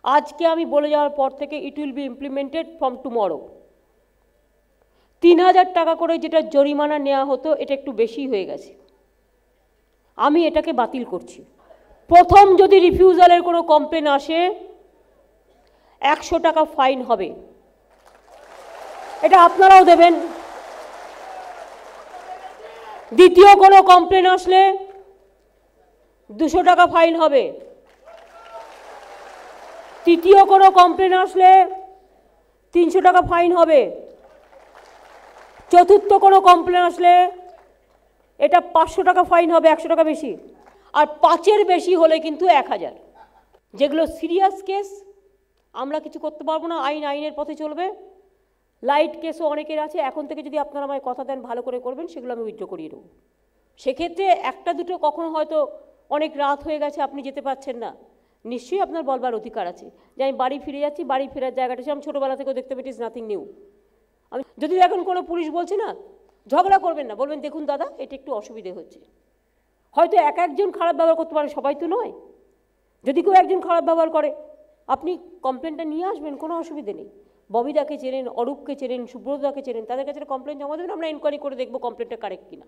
আজকে আমি বলে যাওয়ার পর থেকে it will be implemented from tomorrow. 3000 টাকা করে যেটা জরিমানা নেওয়া হতো এটা একটু বেশি হয়ে গেছে, আমি এটাকে বাতিল করছি। প্রথম যদি রিফিউজালের কোনো কমপ্লেন আসে 100 টাকা ফাইন হবে, এটা আপনারাও দেবেন। দ্বিতীয় কোনো কমপ্লেন আসলে 200 টাকা ফাইন হবে। তৃতীয় কোনো কমপ্লেন আসলে 300 টাকা ফাইন হবে। চতুর্থ কোনো কমপ্লেন আসলে এটা 500 টাকা ফাইন হবে, 100 টাকা বেশি। আর 5-এর বেশি হলে কিন্তু 1000। যেগুলো সিরিয়াস কেস আমরা কিছু করতে পারবো না, আইনের পথে চলবে। লাইট কেসও অনেকের আছে, এখন থেকে যদি আপনারা আমায় কথা দেন ভালো করে করবেন, সেগুলো আমি উইথড্র করিয়ে দেবো। সেক্ষেত্রে একটা দুটো কখনো হয়তো অনেক রাত হয়ে গেছে, আপনি যেতে পারছেন না, নিশ্চয়ই আপনার বলবার অধিকার আছে যে আমি বাড়ি ফিরে যাচ্ছি, বাড়ি ফেরার জায়গাটা আমি ছোটোবেলা থেকেও দেখতে পেয়েছি, ইজ নাথিং নিউ। আমি যদি এখন কোনো পুলিশ বলছে না, ঝগড়া করবেন না, বলবেন দেখুন দাদা এটা একটু অসুবিধে হচ্ছে। হয়তো একজন খারাপ ব্যবহার করতে পারে, সবাই তো নয়। যদি কেউ একজন খারাপ ব্যবহার করে আপনি কমপ্লেনটা নিয়ে আসবেন, কোনো অসুবিধে নেই। ববিদাকে চেনেন, অরূপকে চেনেন, সুব্রতদাকে চেনেন, তাদের কাছে কমপ্লেন জমা দেবেন, আমরা এনকোয়ারি করে দেখবো কমপ্লেনটা কারেক্ট কিনা।